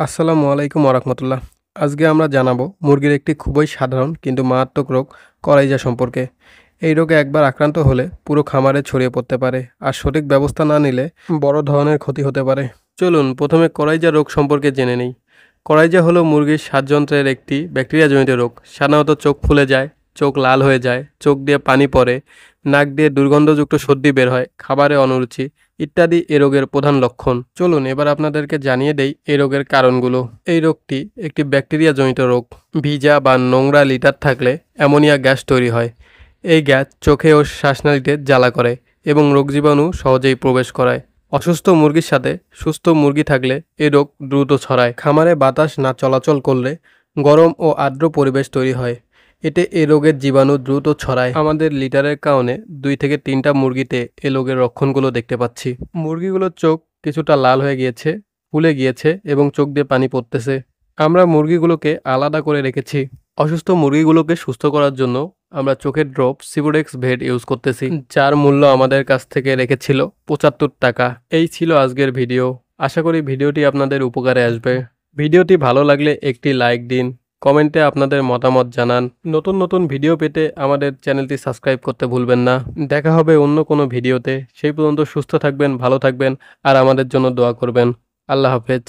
আসসালামু আলাইকুম ওরহমতুল্লাহ। আজকে আমরা জানাবো মুরগির একটি খুবই সাধারণ কিন্তু মারাত্মক রোগ কলাইজা সম্পর্কে। এই রোগে একবার আক্রান্ত হলে পুরো খামারে ছড়িয়ে পড়তে পারে, আর সঠিক ব্যবস্থা না নিলে বড় ধরনের ক্ষতি হতে পারে। চলুন প্রথমে কলাইজা রোগ সম্পর্কে জেনে নিই। কলাইজা হলো মুরগির শ্বাসযন্ত্রের একটি ব্যাকটেরিয়াজনিত রোগ। সাধারণত চোখ ফুলে যায়, চোখ লাল হয়ে যায়, চোখ দিয়ে পানি পড়ে, নাক দিয়ে দুর্গন্ধযুক্ত সর্দি বের হয়, খাবারে অরুচি ইত্যাদি এ রোগের প্রধান লক্ষণ। চলুন এবার আপনাদেরকে জানিয়ে দেই এই রোগের কারণগুলো। এই রোগটি একটি ব্যাকটেরিয়াজনিত রোগ। ভিজা বা নোংরা লিটার থাকলে অ্যামোনিয়া গ্যাস তৈরি হয়। এই গ্যাস চোখে ও শ্বাসনালীতে জ্বালা করে এবং রোগ জীবাণু সহজেই প্রবেশ করায়। অসুস্থ মুরগির সাথে সুস্থ মুরগি থাকলে এই রোগ দ্রুত ছড়ায়। খামারে বাতাস না চলাচল করলে গরম ও আর্দ্র পরিবেশ তৈরি হয়। এতে এ রোগের জীবাণু দ্রুত ছড়ায়। আমাদের লিটারের কারণে 2 থেকে 3টা মুরগিতে এ রোগের লক্ষণগুলো দেখতে পাচ্ছি। মুরগিগুলোর চোখ কিছুটা লাল হয়ে গিয়েছে, ফুলে গিয়েছে এবং চোখ দিয়ে পানি পড়তেছে। আমরা মুরগিগুলোকে আলাদা করে রেখেছি। অসুস্থ মুরগিগুলোকে সুস্থ করার জন্য আমরা চোখের ড্রপ সিবোডেক্স ভেট ইউজ করতেছি, যার মূল্য আমাদের কাছ থেকে রেখেছিল 75 টাকা। এই ছিল আজকের ভিডিও। আশা করি ভিডিওটি আপনাদের উপকারে আসবে। ভিডিওটি ভালো লাগলে একটি লাইক দিন, কমেন্টে আপনাদের মতামত জানান। নতুন নতুন ভিডিও পেতে আমাদের চ্যানেলটি সাবস্ক্রাইব করতে ভুলবেন না। দেখা হবে অন্য কোনো ভিডিওতে। সেই পর্যন্ত সুস্থ থাকবেন, ভালো থাকবেন আর আমাদের জন্য দোয়া করবেন। আল্লাহ হাফেজ।